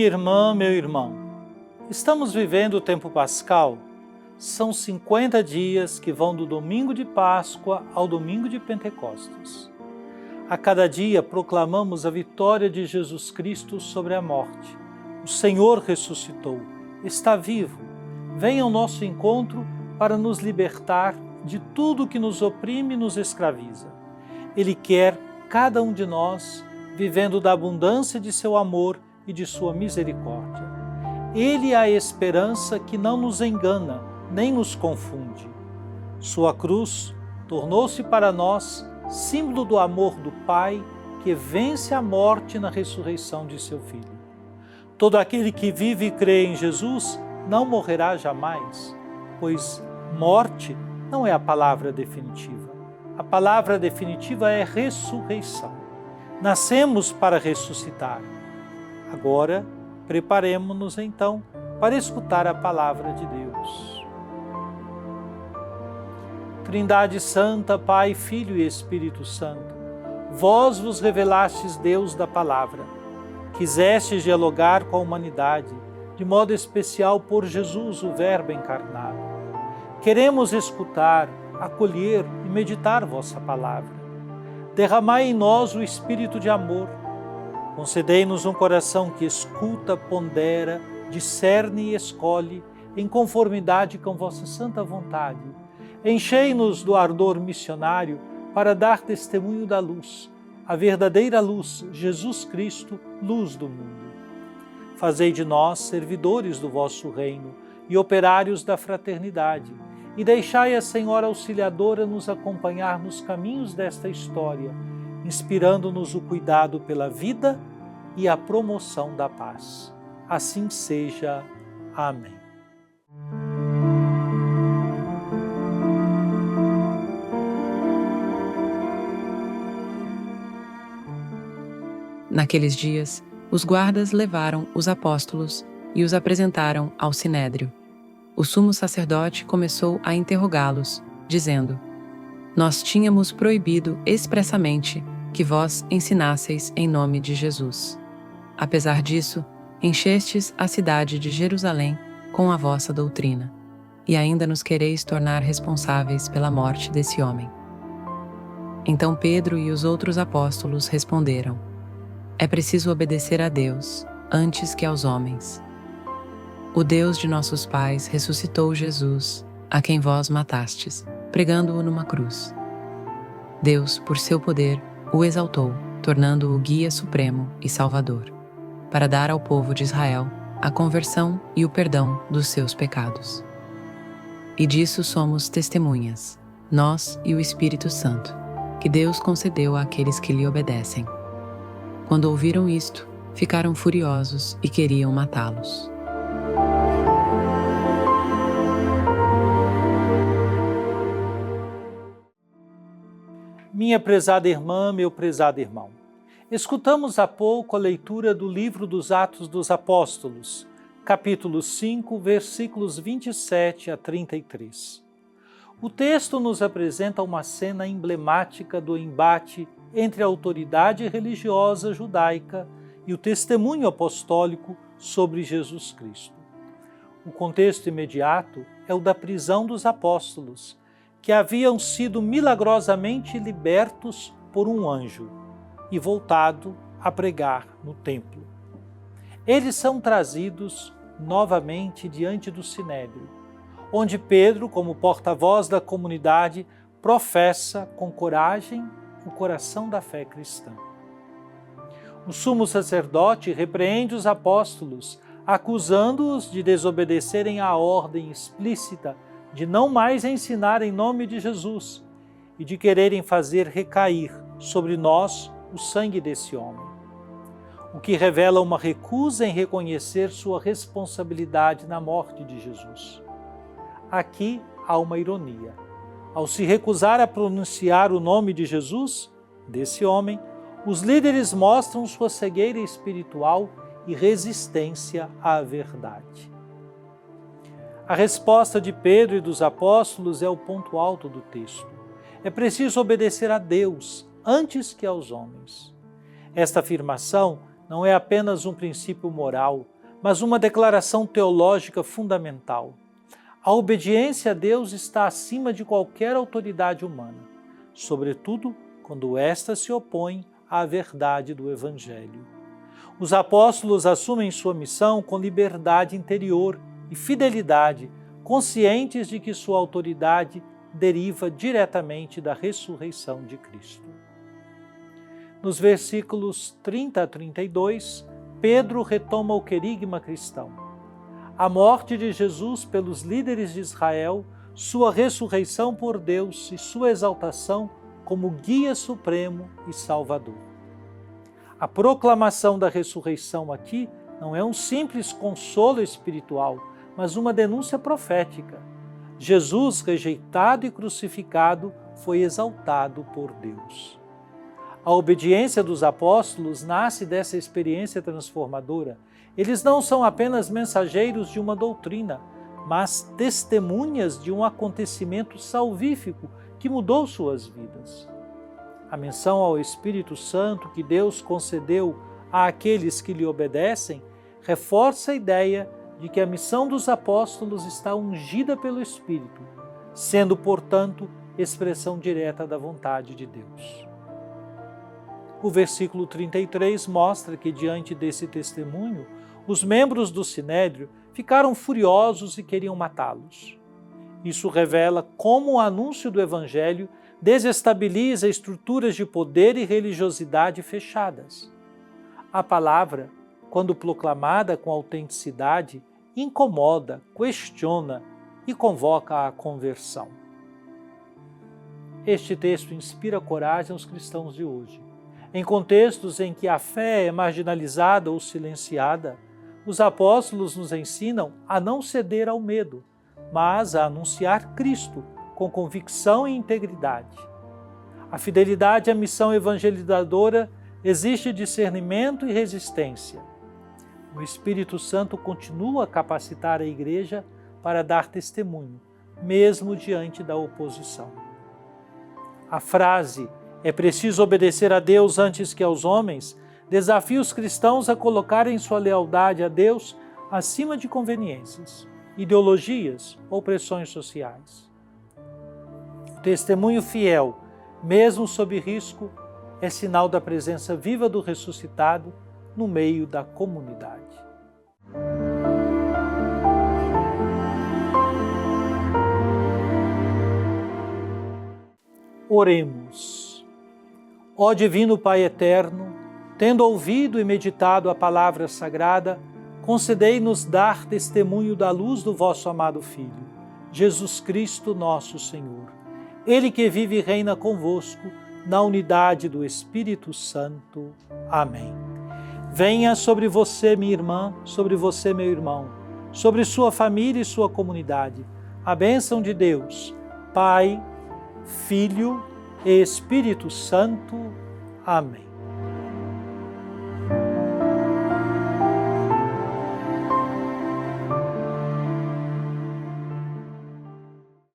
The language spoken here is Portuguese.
Minha irmã, meu irmão, estamos vivendo o tempo pascal. São 50 dias que vão do domingo de Páscoa ao domingo de Pentecostes. A cada dia proclamamos a vitória de Jesus Cristo sobre a morte. O Senhor ressuscitou, está vivo. Venha ao nosso encontro para nos libertar de tudo que nos oprime e nos escraviza. Ele quer cada um de nós vivendo da abundância de seu amor e de sua misericórdia. Ele é a esperança que não nos engana, nem nos confunde. Sua cruz tornou-se para nós símbolo do amor do Pai que vence a morte na ressurreição de seu Filho. Todo aquele que vive e crê em Jesus não morrerá jamais, pois morte não é a palavra definitiva. A palavra definitiva é ressurreição. Nascemos para ressuscitar. Agora, preparemo-nos então para escutar a palavra de Deus. Trindade Santa, Pai, Filho e Espírito Santo, vós vos revelastes Deus da palavra, quisestes dialogar com a humanidade, de modo especial por Jesus, o Verbo encarnado. Queremos escutar, acolher e meditar vossa palavra. Derramai em nós o espírito de amor. Concedei-nos um coração que escuta, pondera, discerne e escolhe, em conformidade com vossa santa vontade. Enchei-nos do ardor missionário para dar testemunho da luz, a verdadeira luz, Jesus Cristo, luz do mundo. Fazei de nós servidores do vosso reino e operários da fraternidade, e deixai a Senhora Auxiliadora nos acompanhar nos caminhos desta história, inspirando-nos o cuidado pela vida e a promoção da paz. Assim seja. Amém. Naqueles dias, os guardas levaram os apóstolos e os apresentaram ao Sinédrio. O sumo sacerdote começou a interrogá-los, dizendo: Nós tínhamos proibido expressamente que vós ensinasseis em nome de Jesus. Apesar disso, enchestes a cidade de Jerusalém com a vossa doutrina, e ainda nos quereis tornar responsáveis pela morte desse homem. Então Pedro e os outros apóstolos responderam: É preciso obedecer a Deus antes que aos homens. O Deus de nossos pais ressuscitou Jesus, a quem vós matastes, pregando-o numa cruz. Deus, por seu poder, o exaltou, tornando-o guia supremo e salvador, para dar ao povo de Israel a conversão e o perdão dos seus pecados. E disso somos testemunhas, nós e o Espírito Santo, que Deus concedeu àqueles que lhe obedecem. Quando ouviram isto, ficaram furiosos e queriam matá-los. Minha prezada irmã, meu prezado irmão, escutamos há pouco a leitura do livro dos Atos dos Apóstolos, capítulo 5, versículos 27 a 33. O texto nos apresenta uma cena emblemática do embate entre a autoridade religiosa judaica e o testemunho apostólico sobre Jesus Cristo. O contexto imediato é o da prisão dos apóstolos, que haviam sido milagrosamente libertos por um anjo e voltado a pregar no templo. Eles são trazidos novamente diante do Sinédrio, onde Pedro, como porta-voz da comunidade, professa com coragem o coração da fé cristã. O sumo sacerdote repreende os apóstolos, acusando-os de desobedecerem à ordem explícita de não mais ensinar em nome de Jesus e de quererem fazer recair sobre nós o sangue desse homem, o que revela uma recusa em reconhecer sua responsabilidade na morte de Jesus. Aqui há uma ironia. Ao se recusar a pronunciar o nome de Jesus, desse homem, os líderes mostram sua cegueira espiritual e resistência à verdade. A resposta de Pedro e dos apóstolos é o ponto alto do texto. É preciso obedecer a Deus antes que aos homens. Esta afirmação não é apenas um princípio moral, mas uma declaração teológica fundamental. A obediência a Deus está acima de qualquer autoridade humana, sobretudo quando esta se opõe à verdade do Evangelho. Os apóstolos assumem sua missão com liberdade interior e fidelidade, conscientes de que sua autoridade deriva diretamente da ressurreição de Cristo. Nos versículos 30 a 32, Pedro retoma o querigma cristão. A morte de Jesus pelos líderes de Israel, sua ressurreição por Deus e sua exaltação como guia supremo e salvador. A proclamação da ressurreição aqui não é um simples consolo espiritual, mas uma denúncia profética. Jesus, rejeitado e crucificado, foi exaltado por Deus. A obediência dos apóstolos nasce dessa experiência transformadora. Eles não são apenas mensageiros de uma doutrina, mas testemunhas de um acontecimento salvífico que mudou suas vidas. A menção ao Espírito Santo que Deus concedeu àqueles que lhe obedecem reforça a ideia de que a missão dos apóstolos está ungida pelo Espírito, sendo, portanto, expressão direta da vontade de Deus. O versículo 33 mostra que, diante desse testemunho, os membros do Sinédrio ficaram furiosos e queriam matá-los. Isso revela como o anúncio do Evangelho desestabiliza estruturas de poder e religiosidade fechadas. A palavra, quando proclamada com autenticidade, incomoda, questiona e convoca à conversão. Este texto inspira coragem aos cristãos de hoje. Em contextos em que a fé é marginalizada ou silenciada, os apóstolos nos ensinam a não ceder ao medo, mas a anunciar Cristo com convicção e integridade. A fidelidade à missão evangelizadora exige discernimento e resistência. O Espírito Santo continua a capacitar a Igreja para dar testemunho, mesmo diante da oposição. A frase "é preciso obedecer a Deus antes que aos homens" desafia os cristãos a colocarem sua lealdade a Deus acima de conveniências, ideologias ou pressões sociais. O testemunho fiel, mesmo sob risco, é sinal da presença viva do ressuscitado no meio da comunidade. Oremos. Ó Divino Pai Eterno, tendo ouvido e meditado a palavra sagrada, concedei-nos dar testemunho da luz do vosso amado Filho, Jesus Cristo nosso Senhor. Ele que vive e reina convosco, na unidade do Espírito Santo. Amém. Venha sobre você, minha irmã, sobre você, meu irmão, sobre sua família e sua comunidade, a bênção de Deus, Pai, Filho e Espírito Santo. Amém.